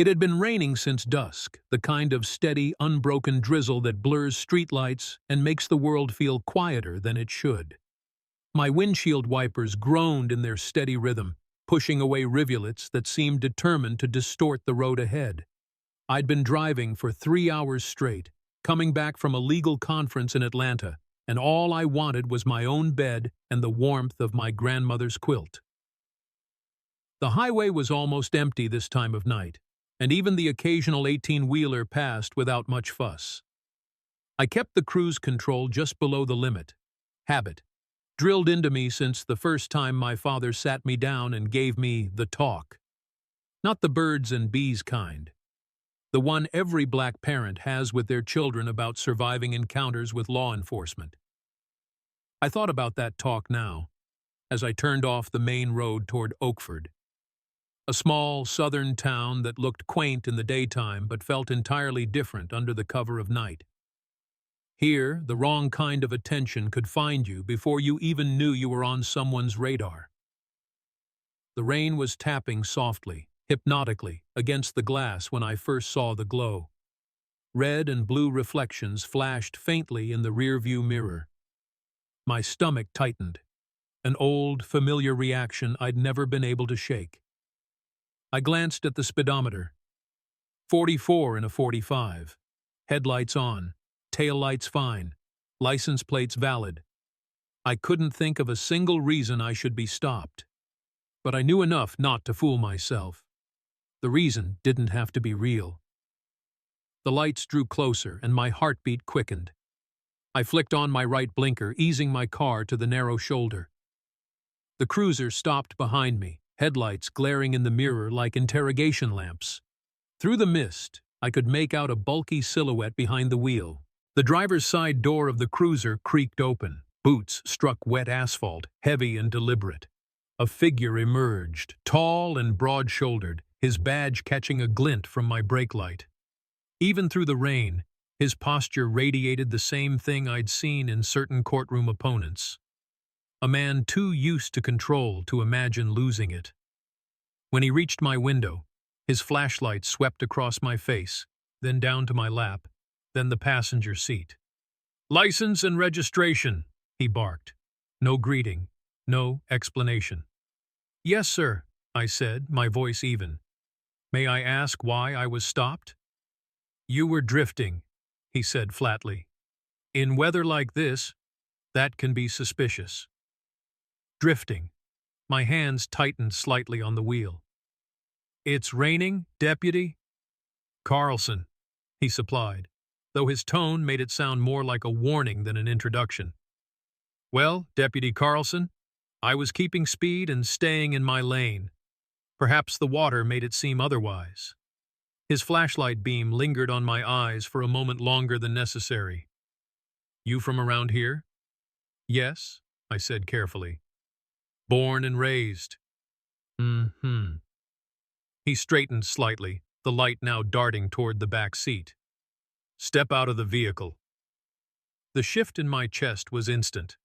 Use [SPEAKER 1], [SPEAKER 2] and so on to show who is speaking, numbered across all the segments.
[SPEAKER 1] It had been raining since dusk, the kind of steady, unbroken drizzle that blurs streetlights and makes the world feel quieter than it should. My windshield wipers groaned in their steady rhythm, pushing away rivulets that seemed determined to distort the road ahead. I'd been driving for 3 hours straight, coming back from a legal conference in Atlanta, and all I wanted was my own bed and the warmth of my grandmother's quilt. The highway was almost empty this time of night, and even the occasional 18-wheeler passed without much fuss. I kept the cruise control just below the limit. Habit, drilled into me since the first time my father sat me down and gave me the talk. Not the birds and bees kind. The one every black parent has with their children about surviving encounters with law enforcement. I thought about that talk now, as I turned off the main road toward Oakford, a small southern town that looked quaint in the daytime but felt entirely different under the cover of night. Here, the wrong kind of attention could find you before you even knew you were on someone's radar. The rain was tapping softly, hypnotically, against the glass when I first saw the glow. Red and blue reflections flashed faintly in the rearview mirror. My stomach tightened, an old, familiar reaction I'd never been able to shake. I glanced at the speedometer. 44 in a 45. Headlights on, taillights fine, license plates valid. I couldn't think of a single reason I should be stopped. But I knew enough not to fool myself. The reason didn't have to be real. The lights drew closer and my heartbeat quickened. I flicked on my right blinker, easing my car to the narrow shoulder. The cruiser stopped behind me, headlights glaring in the mirror like interrogation lamps. Through the mist, I could make out a bulky silhouette behind the wheel. The driver's side door of the cruiser creaked open. Boots struck wet asphalt, heavy and deliberate. A figure emerged, tall and broad-shouldered, his badge catching a glint from my brake light. Even through the rain, his posture radiated the same thing I'd seen in certain courtroom opponents. A man too used to control to imagine losing it. When he reached my window, his flashlight swept across my face, then down to my lap, then the passenger seat. "License and registration," he barked. No greeting, no explanation. "Yes, sir," I said, my voice even. "May I ask why I was stopped?" "You were drifting," he said flatly. "In weather like this, that can be suspicious." Drifting. My hands tightened slightly on the wheel. "It's raining, Deputy?" "Carlson," he supplied, though his tone made it sound more like a warning than an introduction. "Well, Deputy Carlson, I was keeping speed and staying in my lane. Perhaps the water made it seem otherwise." His flashlight beam lingered on my eyes for a moment longer than necessary. "You from around here?" "Yes," I said carefully. "Born and raised." "Mm-hmm." He straightened slightly, the light now darting toward the back seat. "Step out of the vehicle." The shift in my chest was instant.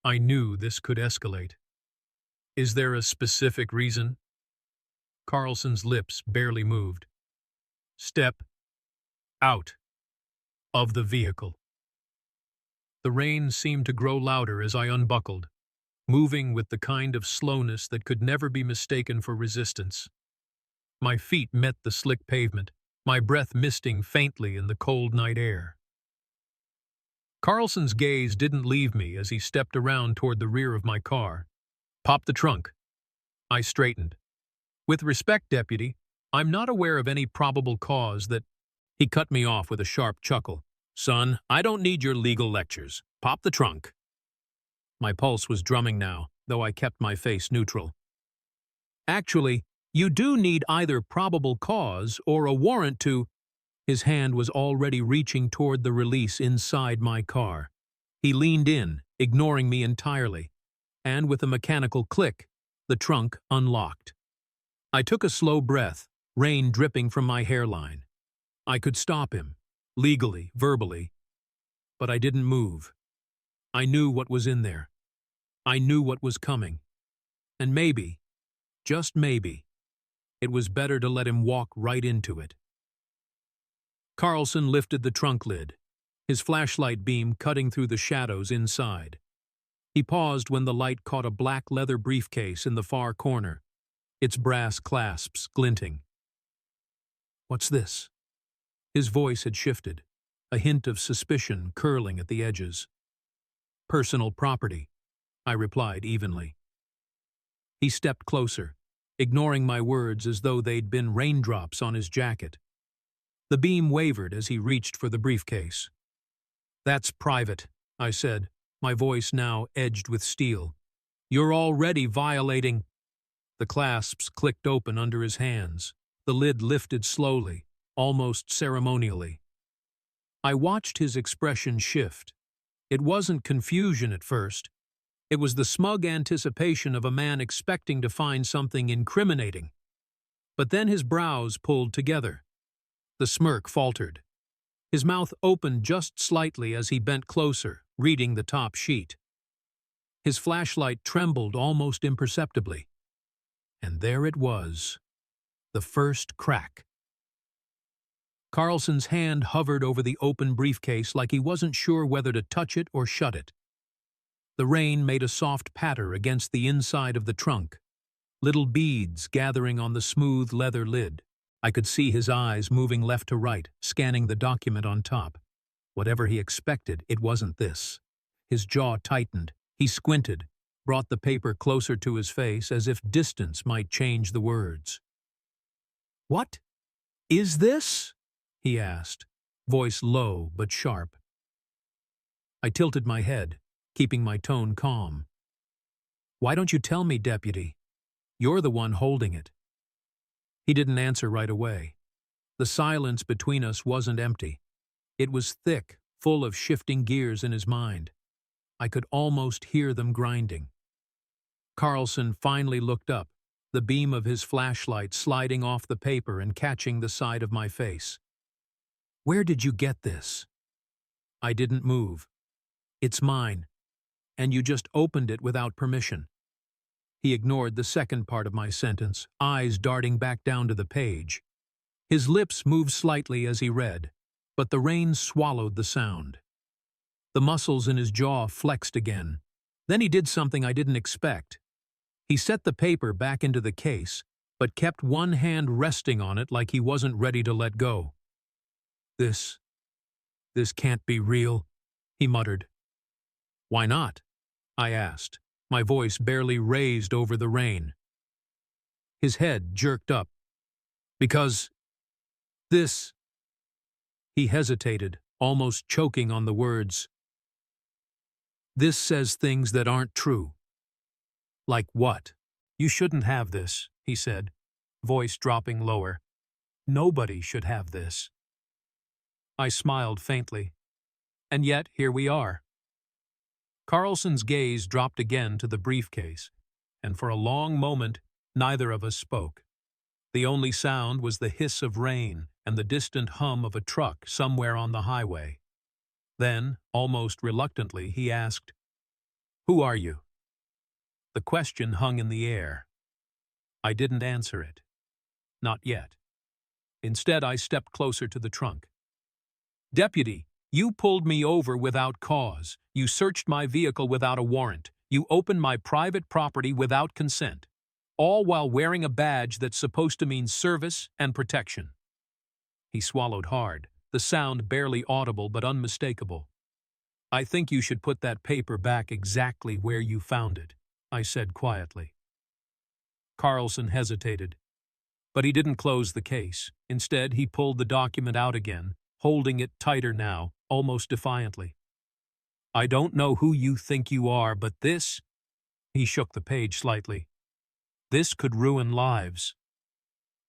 [SPEAKER 1] I knew this could escalate. "Is there a specific reason?" Carlson's lips barely moved. "Step out of the vehicle." The rain seemed to grow louder as I unbuckled, moving with the kind of slowness that could never be mistaken for resistance. My feet met the slick pavement, my breath misting faintly in the cold night air. Carlson's gaze didn't leave me as he stepped around toward the rear of my car. "Pop the trunk." I straightened. "With respect, Deputy, I'm not aware of any probable cause that—" He cut me off with a sharp chuckle. "Son, I don't need your legal lectures. Pop the trunk." My pulse was drumming now, though I kept my face neutral. "Actually, you do need either probable cause or a warrant to—" His hand was already reaching toward the release inside my car. He leaned in, ignoring me entirely, and with a mechanical click, the trunk unlocked. I took a slow breath, rain dripping from my hairline. I could stop him, legally, verbally, but I didn't move. I knew what was in there. I knew what was coming. And maybe, just maybe, It was better to let him walk right into it. Carlson lifted the trunk lid, his flashlight beam cutting through the shadows inside. He paused when the light caught a black leather briefcase in the far corner, its brass clasps glinting. "What's this?" His voice had shifted, a hint of suspicion curling at the edges. "Personal property," I replied evenly. He stepped closer, ignoring my words as though they'd been raindrops on his jacket. The beam wavered as he reached for the briefcase. "That's private," I said, my voice now edged with steel. "You're already violating—" The clasps clicked open under his hands. The lid lifted slowly, almost ceremonially. I watched his expression shift. It wasn't confusion at first. It was the smug anticipation of a man expecting to find something incriminating. But then his brows pulled together. The smirk faltered. His mouth opened just slightly as he bent closer, reading the top sheet. His flashlight trembled almost imperceptibly. And there it was, the first crack. Carlson's hand hovered over the open briefcase like he wasn't sure whether to touch it or shut it. The rain made a soft patter against the inside of the trunk, little beads gathering on the smooth leather lid. I could see his eyes moving left to right, scanning the document on top. Whatever he expected, it wasn't this. His jaw tightened. He squinted, brought the paper closer to his face as if distance might change the words. "What is this?" he asked, voice low but sharp. I tilted my head, keeping my tone calm. "Why don't you tell me, Deputy? You're the one holding it." He didn't answer right away. The silence between us wasn't empty. It was thick, full of shifting gears in his mind. I could almost hear them grinding. Carlson finally looked up, the beam of his flashlight sliding off the paper and catching the side of my face. "Where did you get this?" I didn't move. "It's mine. And you just opened it without permission." He ignored the second part of my sentence, eyes darting back down to the page. His lips moved slightly as he read, but the rain swallowed the sound. The muscles in his jaw flexed again. Then he did something I didn't expect. He set the paper back into the case, but kept one hand resting on it like he wasn't ready to let go. This can't be real," he muttered. "Why not?" I asked, my voice barely raised over the rain. His head jerked up. "Because this—" He hesitated, almost choking on the words. "This says things that aren't true." "Like what?" "You shouldn't have this," he said, voice dropping lower. "Nobody should have this." I smiled faintly. And yet, here we are. Carlson's gaze dropped again to the briefcase, and for a long moment, neither of us spoke. The only sound was the hiss of rain and the distant hum of a truck somewhere on the highway. Then, almost reluctantly, he asked, "Who are you?" The question hung in the air. I didn't answer it. Not yet. Instead, I stepped closer to the trunk. "Deputy, you pulled me over without cause. You searched my vehicle without a warrant. You opened my private property without consent. All while wearing a badge that's supposed to mean service and protection." He swallowed hard, the sound barely audible but unmistakable. "I think you should put that paper back exactly where you found it," I said quietly. Carlson hesitated. But he didn't close the case. Instead, he pulled the document out again, holding it tighter now, almost defiantly. "I don't know who you think you are, but this—" He shook the page slightly. "This could ruin lives."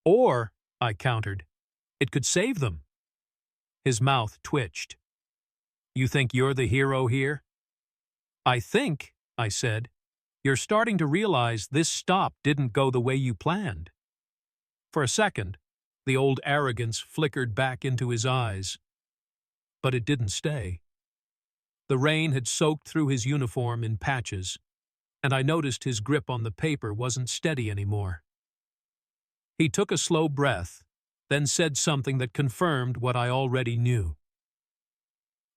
[SPEAKER 1] "Or," I countered, "it could save them." His mouth twitched. "You think you're the hero here?" "I think," I said, "you're starting to realize this stop didn't go the way you planned." For a second, the old arrogance flickered back into his eyes. But it didn't stay. The rain had soaked through his uniform in patches, and I noticed his grip on the paper wasn't steady anymore. He took a slow breath, then said something that confirmed what I already knew.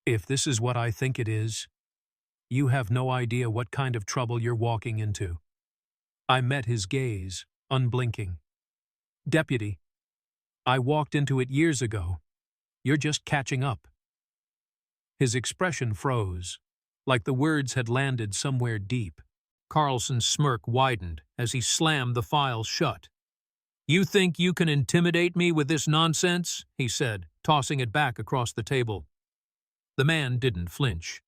[SPEAKER 1] "If this is what I think it is, you have no idea what kind of trouble you're walking into." I met his gaze, unblinking. "Deputy, I walked into it years ago. You're just catching up." His expression froze, like the words had landed somewhere deep. Carlson's smirk widened as he slammed the file shut. "You think you can intimidate me with this nonsense?" he said, tossing it back across the table. The man didn't flinch.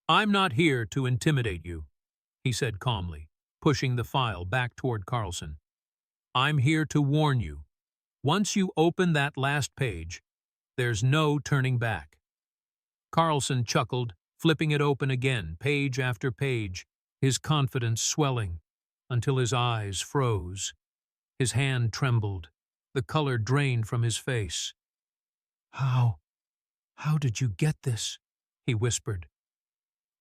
[SPEAKER 1] "I'm not here to intimidate you," he said calmly, pushing the file back toward Carlson. "I'm here to warn you. Once you open that last page, there's no turning back." Carlson chuckled, flipping it open again, page after page, his confidence swelling, until his eyes froze. His hand trembled. The color drained from his face. How did you get this?" he whispered.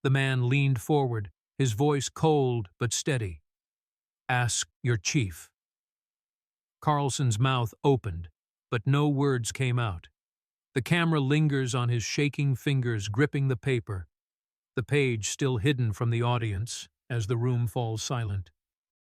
[SPEAKER 1] The man leaned forward, his voice cold but steady. "Ask your chief." Carlson's mouth opened, but no words came out. The camera lingers on his shaking fingers gripping the paper, the page still hidden from the audience as the room falls silent.